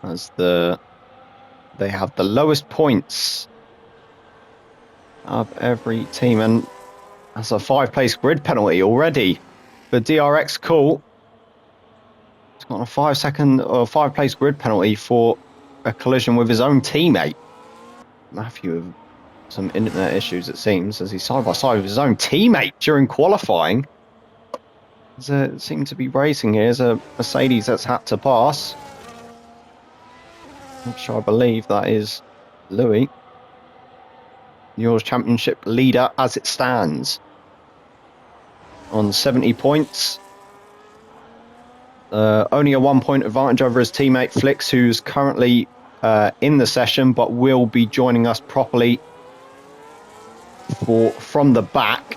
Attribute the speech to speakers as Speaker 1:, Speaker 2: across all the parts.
Speaker 1: as they have the lowest points of every team, and that's a 5-place grid penalty already for DRX Cool. He's got a 5-place grid penalty for a collision with his own teammate. Matthew with some internet issues, it seems, as he's side by side with his own teammate during qualifying. There seem to be racing here. There's a Mercedes that's had to pass, which I believe that is Louis, your championship leader as it stands on 70 points. Only a 1-point advantage over his teammate FLIX, who's currently in the session, but will be joining us properly from the back,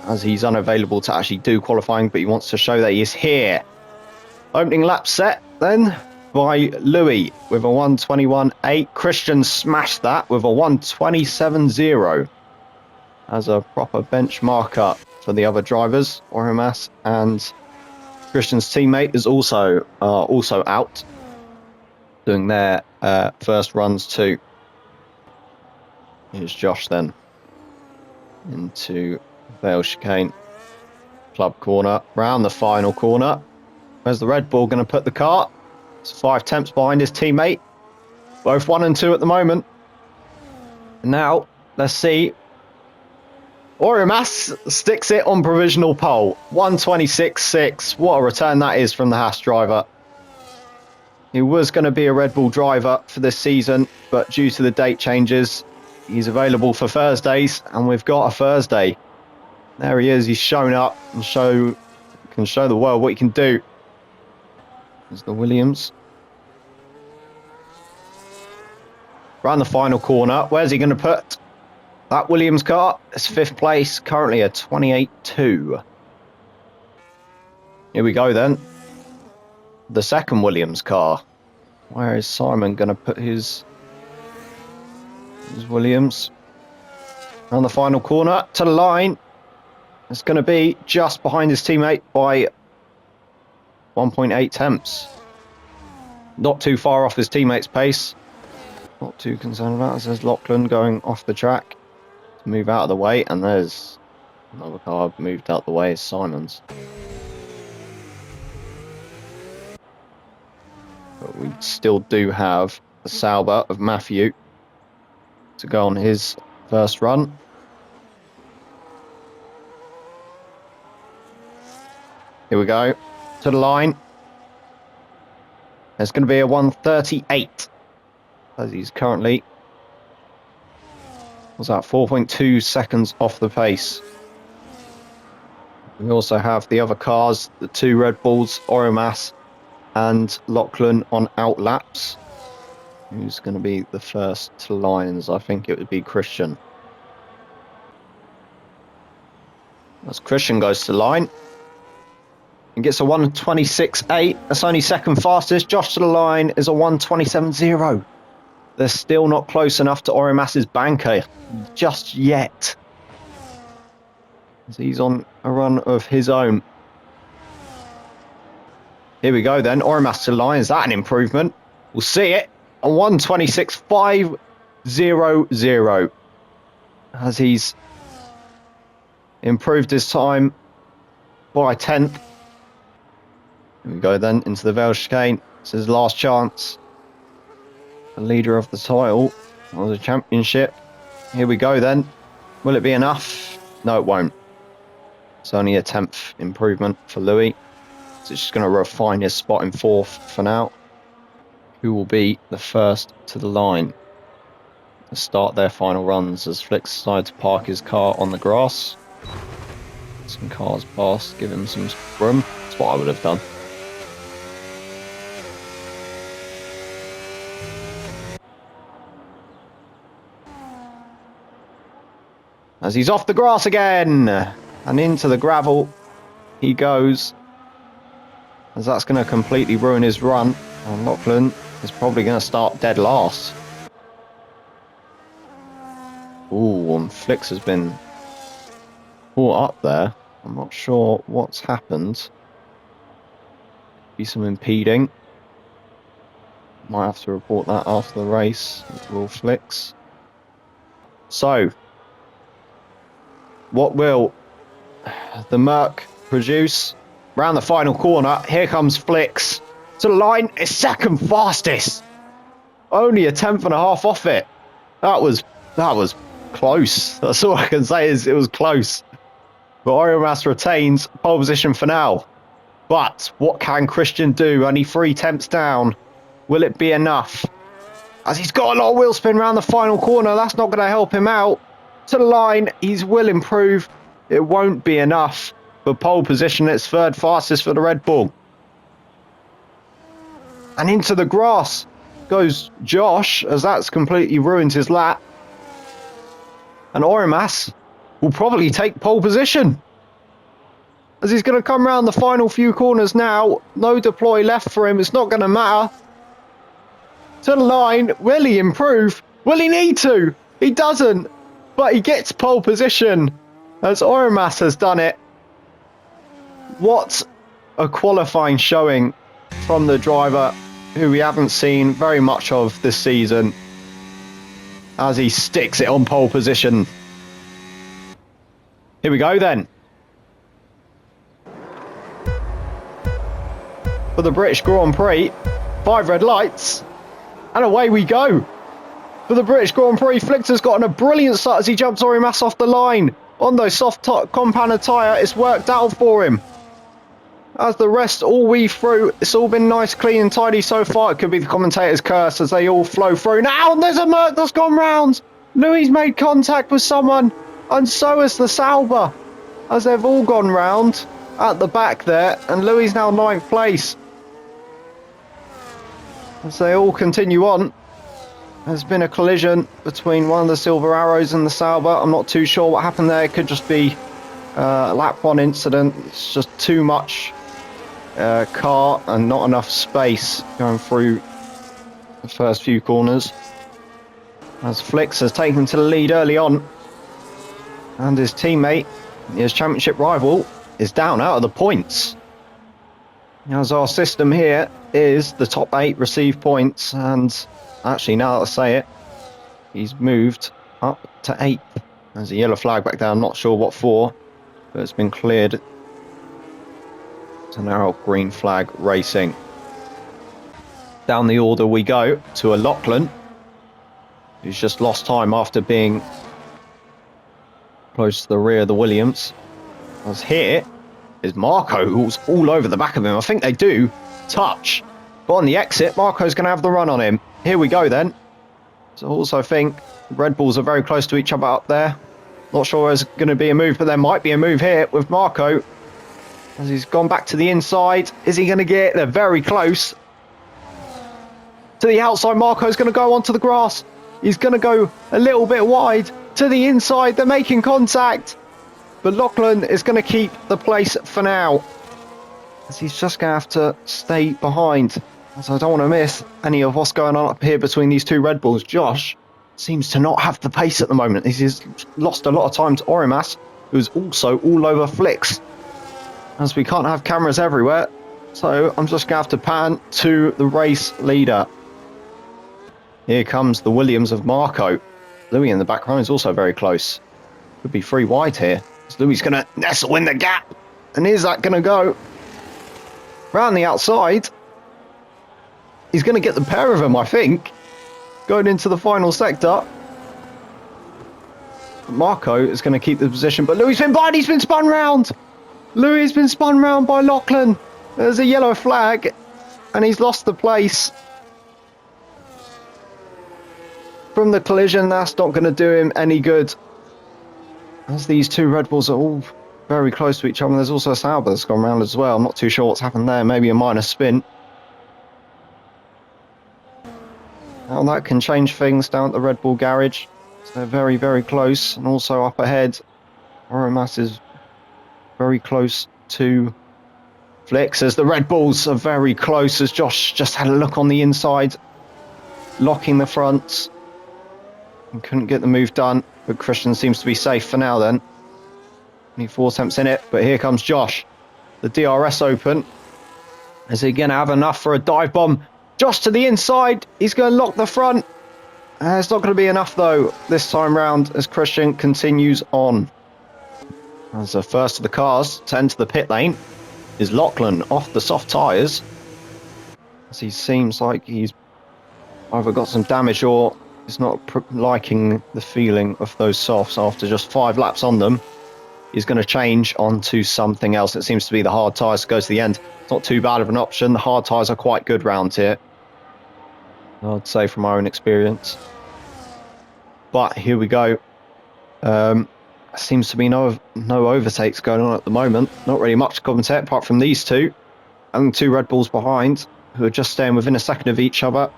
Speaker 1: as he's unavailable to actually do qualifying, but he wants to show that he is here. Opening lap set then by Louis with a 1:21.8. Christian smashed that with a 1:27.0 as a proper benchmarker for the other drivers. Orimas and Christian's teammate is also out doing their first runs too. Here's Josh then into Vale Chicane, club corner, round the final corner. Where's the Red Bull going to put the car? It's 5 tenths behind his teammate. Both 1 and 2 at the moment. Now, let's see. Orimas sticks it on provisional pole. 1:26.6. What a return that is from the Haas driver. He was going to be a Red Bull driver for this season, but due to the date changes, he's available for Thursdays, and we've got a Thursday. There he is. He's shown up and can show the world what he can do. There's the Williams. Around the final corner. Where's he going to put that Williams car? It's 5th place, currently a 28.2. Here we go then. The second Williams car. Where is Simon going to put his Williams? Around the final corner to the line. It's going to be just behind his teammate by 1.8 tenths. Not too far off his teammate's pace. Not too concerned about it. There's Lachlan going off the track to move out of the way, and there's another car moved out of the way. It's Simon's. But we still do have the Sauber of Matthew to go on his first run. Here we go. To the line. There's going to be a 1:38. As he's currently, was that 4.2 seconds off the pace. We also have the other cars, the 2 Red Bulls, Orimas and Lachlan on out laps. Who's going to be the first to lines? I think it would be Christian. As Christian goes to line and gets a 1:26.8. That's only second fastest. Josh to the line is a 1:27.0. They're still not close enough to Orimas's banker just yet, as he's on a run of his own. Here we go then. Orimas to the line. Is that an improvement? We'll see it. A 1:26.500. As he's improved his time by a tenth. Here we go then into the Vale Chicane. This is his last chance. The leader of the title or the championship. Here we go then. Will it be enough? No, it won't. It's only a 10th improvement for Louis. So it's just going to refine his spot in 4th for now. Who will be the first to the line to start their final runs, as FLIX decided to park his car on the grass. Some cars past, give him some room. That's what I would have done. As he's off the grass again and into the gravel he goes, as that's going to completely ruin his run, and Lachlan is probably going to start dead last. Ooh, and FLIX has been caught up there. I'm not sure what's happened. Be some impeding. Might have to report that after the race. Will FLIX. So, what will the MERC produce? Round the final corner, here comes FLIX. To the line, it's second fastest. Only a tenth and a half off it. That was close. That's all I can say is it was close. But Orimas retains pole position for now. But what can Christian do? Only 3 tenths down. Will it be enough? As he's got a lot of wheel spin around the final corner, that's not going to help him out. To the line, he will improve. It won't be enough. For pole position, it's third fastest for the Red Bull. And into the grass goes Josh, as that's completely ruined his lap. And Orimas will probably take pole position, as he's going to come around the final few corners now. No deploy left for him. It's not going to matter. To the line. Will he improve? Will he need to? He doesn't. But he gets pole position, as Orimas has done it. What a qualifying showing from the driver who we haven't seen very much of this season, as he sticks it on pole position. Here we go then. For the British Grand Prix, 5 red lights, and away we go. For the British Grand Prix, FLIX has gotten a brilliant start as he jumps Orimas off the line. On those soft compounded tyre, it's worked out for him. As the rest all weave through, it's all been nice, clean and tidy so far. It could be the commentator's curse as they all flow through. Now there's a MERC that's gone round. Louis made contact with someone, and so has the Sauber, as they've all gone round at the back there, and Louis now 9th place. As they all continue on, there's been a collision between one of the Silver Arrows and the Sauber. I'm not too sure what happened there. It could just be a lap 1 incident. It's just too much car and not enough space going through the first few corners, as FLIX has taken to the lead early on, and his teammate, his championship rival, is down out of the points. As our system here is the top 8 receive points, and actually now that I say it, he's moved up to 8th. There's a yellow flag back there, I'm not sure what for, but it's been cleared. So now green flag racing. Down the order we go to a Lachlan, who's just lost time after being close to the rear of the Williams. As here is Marco, who's all over the back of him. I think they do touch, but on the exit, Marco's going to have the run on him. Here we go then. So I also think Red Bulls are very close to each other up there. Not sure there's going to be a move, but there might be a move here with Marco, as he's gone back to the inside. Is he going to get it? They're very close to the outside. Marco's going to go onto the grass. He's going to go a little bit wide to the inside. They're making contact, but Lachlan is going to keep the place for now, as he's just going to have to stay behind, as I don't want to miss any of what's going on up here between these two Red Bulls. Josh seems to not have the pace at the moment. He's lost a lot of time to Orimas, who's also all over FLIX, as we can't have cameras everywhere. So I'm just going to have to pan to the race leader. Here comes the Williams of Marco. Louis in the background is also very close. Could be 3 wide here. Louis is going to nestle in the gap. And is that going to go round the outside? He's going to get the pair of them, I think, going into the final sector. Marco is going to keep the position, but Louis has been blind. He's been spun round. Louis has been spun round by Lachlan. There's a yellow flag, and he's lost the place from the collision. That's not going to do him any good, as these two Red Bulls are all very close to each other. There's also a Sauber that's gone round as well. I'm not too sure what's happened there. Maybe a minor spin. Now that can change things down at the Red Bull garage. So they're very, very close. And also up ahead, Orimas is very close to FLIX, as the Red Bulls are very close, as Josh just had a look on the inside, locking the fronts, and couldn't get the move done. But Christian seems to be safe for now then. Only 4 attempts in it, but here comes Josh. The DRS open. Is he going to have enough for a dive bomb Josh to the inside. He's going to lock the front. It's not going to be enough, though, this time round as Christian continues on. As the first of the cars to enter the pit lane is Lachlan off the soft tyres. As he seems like he's either got some damage or is not liking the feeling of those softs after just 5 laps on them. He's going to change onto something else. It seems to be the hard tyres to go to the end. It's not too bad of an option. The hard tyres are quite good round here, I'd say, from my own experience. But here we go. Seems to be no overtakes going on at the moment. Not really much to commentate apart from these two. And 2 Red Bulls behind, who are just staying within a second of each other.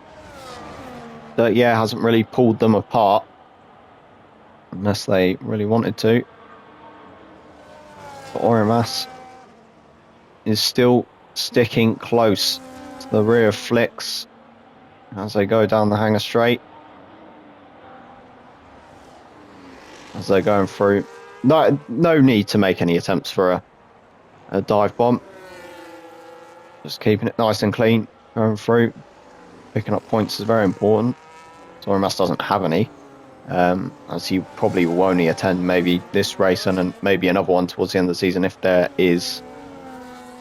Speaker 1: That, yeah, hasn't really pulled them apart. Unless they really wanted to. But Orimas is still sticking close to the rear of FLIX as they go down the hangar straight. As they're going through. No need to make any attempts for a dive bomb. Just keeping it nice and clean, going through. Picking up points is very important. Orimas doesn't have any. As he probably will only attend maybe this race and maybe another one towards the end of the season if there is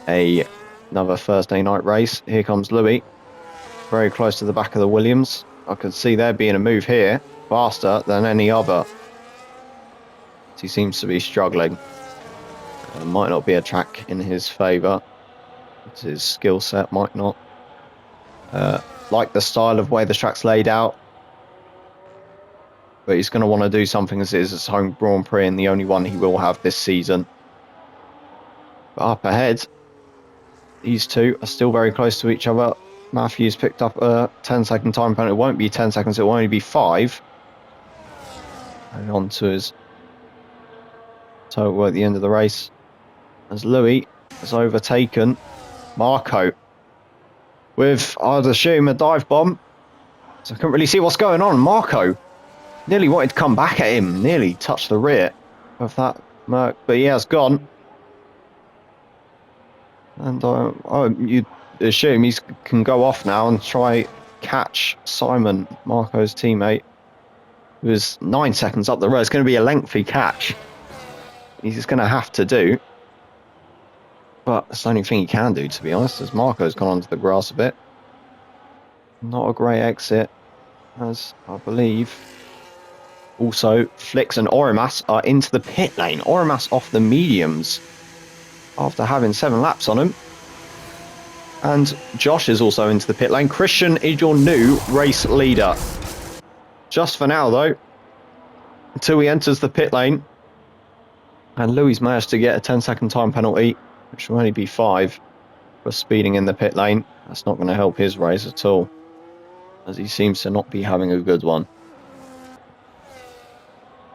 Speaker 1: another Thursday night race. Here comes Louis, very close to the back of the Williams. I can see there being a move here, faster than any other. He seems to be struggling. Might not be a track in his favour. His skill set might not. Like the style of way the track's laid out. But he's going to want to do something as it is his home Grand Prix and the only one he will have this season. But up ahead, these two are still very close to each other. Matthews picked up a 10-second time penalty. It won't be 10 seconds, it will only be 5. And on to his total at the end of the race. As Louis has overtaken Marco with, I'd assume, a dive bomb. So I couldn't really see what's going on. Marco nearly wanted to come back at him, nearly touched the rear of that MERC, but he has gone. And you'd assume he can go off now and try catch Simon, Marco's teammate, who is 9 seconds up the road. It's going to be a lengthy catch. He's going to have to do. But it's the only thing he can do, to be honest, as Marco's gone onto the grass a bit. Not a great exit, as I believe. Also, FLIX and Orimas are into the pit lane. Orimas off the mediums after having 7 laps on him. And Josh is also into the pit lane. Christian is your new race leader. Just for now, though, until he enters the pit lane. And Louis managed to get a 10-second time penalty, which will only be 5 for speeding in the pit lane. That's not going to help his race at all, as he seems to not be having a good one.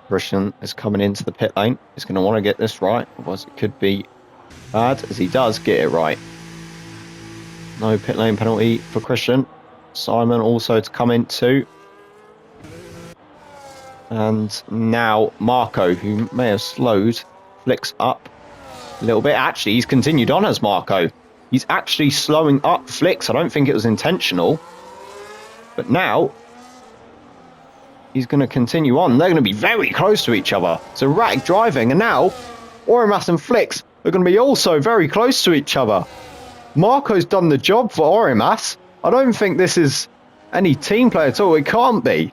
Speaker 1: Christian is coming into the pit lane. He's going to want to get this right, otherwise it could be bad, as he does get it right. No pit lane penalty for Christian. Simon also to come in too. And now Marco, who may have slowed FLIX up a little bit. Actually, he's continued on as Marco. He's actually slowing up FLIX. I don't think it was intentional. But now he's going to continue on. They're going to be very close to each other. It's erratic driving. And now Orimas and FLIX are going to be also very close to each other. Marco's done the job for Orimas. I don't think this is any team play at all. It can't be,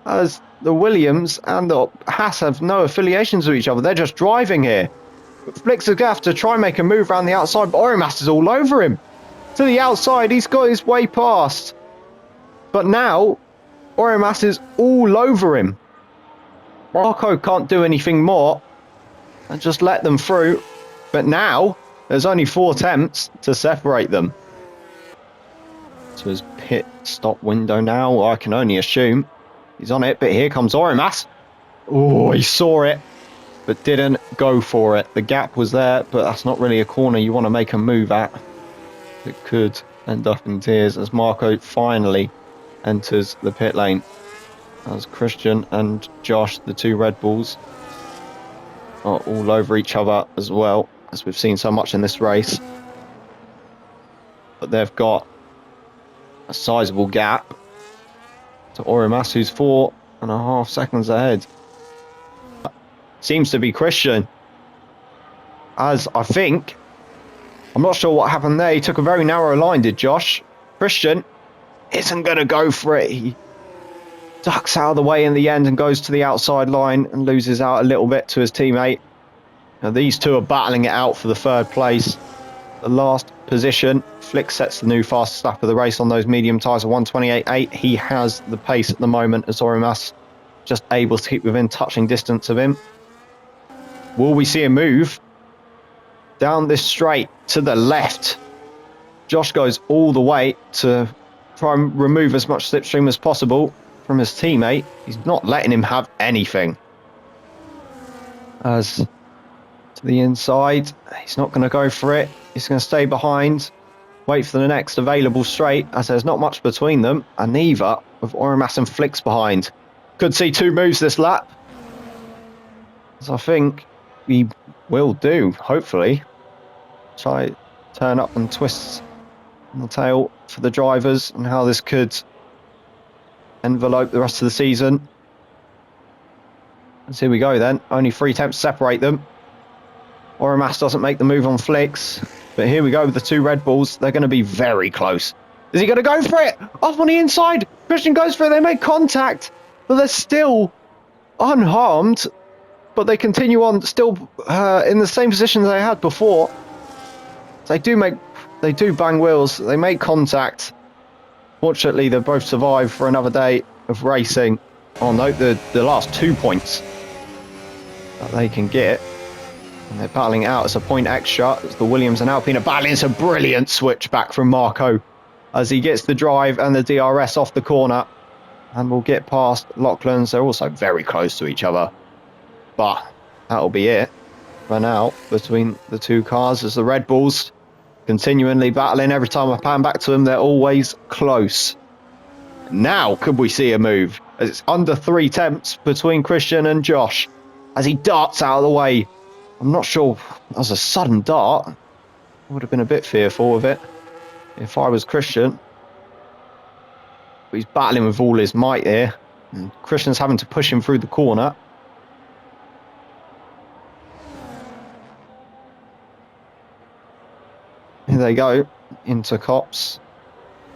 Speaker 1: as the Williams and the Haas have no affiliations with each other. They're just driving here. But FLIX is going to have to try and make a move around the outside, but Orimas is all over him. To the outside, he's got his way past. But now, Orimas is all over him. Marco can't do anything more and just let them through. But now, there's only 4 attempts to separate them. So his pit stop window now, I can only assume. He's on it, but here comes Orimas. Oh, he saw it, but didn't go for it. The gap was there, but that's not really a corner you want to make a move at. It could end up in tears as Marco finally enters the pit lane. As Christian and Josh, the 2 Red Bulls, are all over each other as well, as we've seen so much in this race. But they've got a sizable gap to Orimas, who's 4.5 seconds ahead. Seems to be Christian, as I think, I'm not sure what happened there. He took a very narrow line, did Josh. Christian isn't going to go for it. He ducks out of the way in the end and goes to the outside line and loses out a little bit to his teammate. Now these two are battling it out for the third place. The last position. FLIX sets the new fastest lap of the race on those medium tyres of 1:28.8. He has the pace at the moment as Orimas just able to keep within touching distance of him. Will we see a move down this straight to the left? Josh goes all the way to try and remove as much slipstream as possible from his teammate. He's not letting him have anything. As to the inside, he's not going to go for it. He's going to stay behind, wait for the next available straight, as there's not much between them, and neither with Orimas and FLIX behind. Could see two moves this lap, as I think we will do, hopefully. Try turn up and twist on the tail for the drivers, and how this could envelope the rest of the season. And here we go then. Only 3 attempts to separate them. Orimas doesn't make the move on FLIX, but here we go with the two Red Bulls. They're going to be very close. Is he going to go for it? Off on the inside. Christian goes for it. They make contact, but they're still unharmed. But they continue on, still in the same position they had before. They do bang wheels. They make contact. Fortunately, they both survive for another day of racing. Oh no, the last 2 points that they can get. And they're battling out as a point extra. As the Williams and Alpine are battling. It's a brilliant switch back from Marco as he gets the drive and the DRS off the corner. And we'll get past Lauchlan's. They're also very close to each other. But that'll be it for now between the two cars, as the Red Bulls continually battling. Every time I pan back to them, they're always close. Now could we see a move, as it's under 3 attempts between Christian and Josh as he darts out of the way. I'm not sure, that was a sudden dart. I would have been a bit fearful of it if I was Christian. But he's battling with all his might here, and Christian's having to push him through the corner. Here they go, into Cops.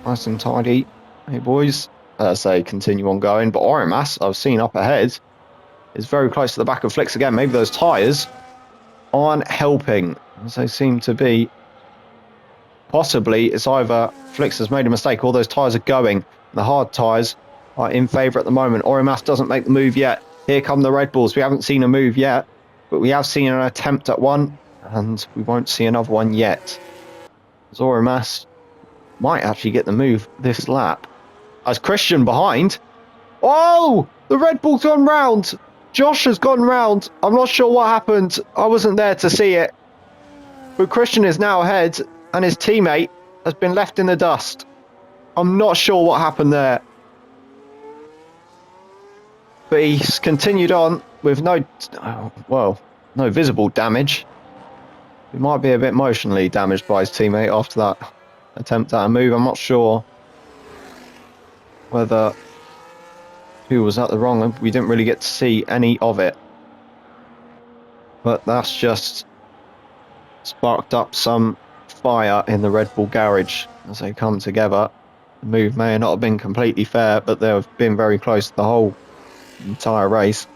Speaker 1: Nice and tidy. Hey boys, as they continue on going. But Orimas, I've seen up ahead, is very close to the back of FLIX again. Maybe those tyres aren't helping, as they seem to be. Possibly it's either FLIX has made a mistake or those tyres are going. The hard tyres are in favour at the moment. Orimas doesn't make the move yet. Here come the Red Bulls. We haven't seen a move yet, but we have seen an attempt at one, and we won't see another one yet. Orimas might actually get the move this lap. As Christian behind. Oh! The Red Bull's gone round. Josh has gone round. I'm not sure what happened. I wasn't there to see it. But Christian is now ahead, and his teammate has been left in the dust. I'm not sure what happened there. But he's continued on with no visible damage. He might be a bit emotionally damaged by his teammate after that attempt at a move. I'm not sure whether who was at the wrong end. We didn't really get to see any of it. But that's just sparked up some fire in the Red Bull garage as they come together. The move may not have been completely fair, but they've been very close the whole entire race.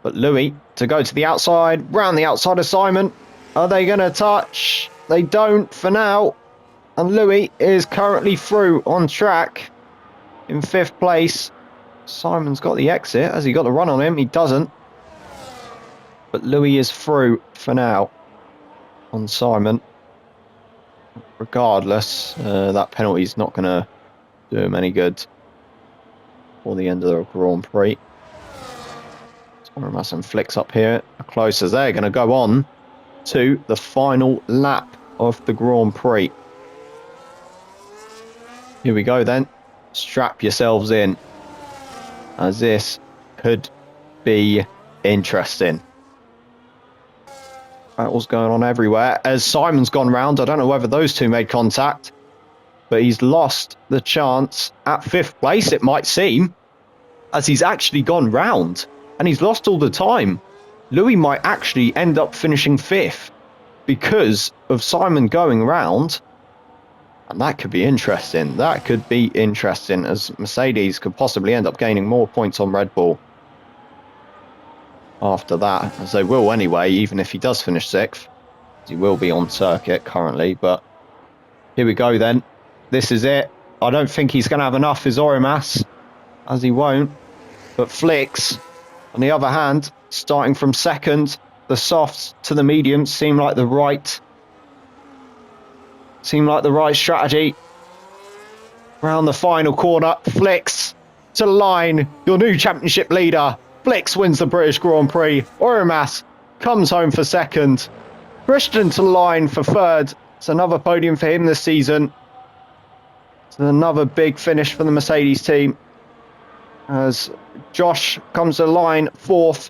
Speaker 1: But Louis to go to the outside, round the outside of Simon. Are they going to touch? They don't for now. And Louis is currently through on track in 5th place. Simon's got the exit. Has he got the run on him? He doesn't. But Louis is through for now on Simon. Regardless, that penalty is not going to do him any good for the end of the Grand Prix. Orimas and FLIX up here are close, as they're going to go on to the final lap of the Grand Prix. Here we go then. Strap yourselves in, as this could be interesting. Battles going on everywhere. As Simon's gone round, I don't know whether those two made contact, but he's lost the chance at 5th place, it might seem, as he's actually gone round and he's lost all the time. Louis might actually end up finishing 5th because of Simon going round. And that could be interesting. That could be interesting, as Mercedes could possibly end up gaining more points on Red Bull after that, as they will anyway, even if he does finish 6th. He will be on circuit currently, but here we go then. This is it. I don't think he's going to have enough, is Orimas, as he won't. But FLIX, on the other hand, starting from 2nd, the softs to the mediums seem like the right strategy. Round the final corner, FLIX to the line, your new championship leader. FLIX wins the British Grand Prix. Orimas comes home for 2nd. Christian to the line for 3rd. It's another podium for him this season. It's another big finish for the Mercedes team, as Josh comes to the line 4th.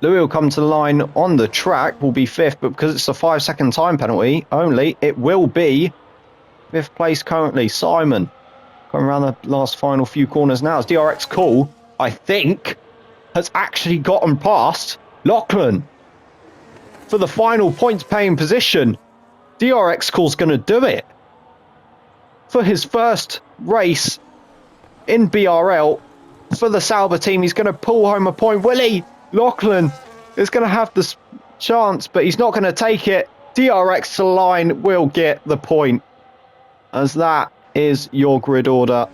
Speaker 1: Louis will come to the line on the track, will be 5th, but because it's a 5-second time penalty only, it will be 5th place currently. Simon coming around the last final few corners now as DRX Cool, I think, has actually gotten past Lachlan for the final points paying position. DRX Cool's going to do it for his first race in BRL for the Sauber team. He's going to pull home a point. Willie Lachlan is going to have this chance, but he's not going to take it. DRX to the line will get the point, as that is your grid order.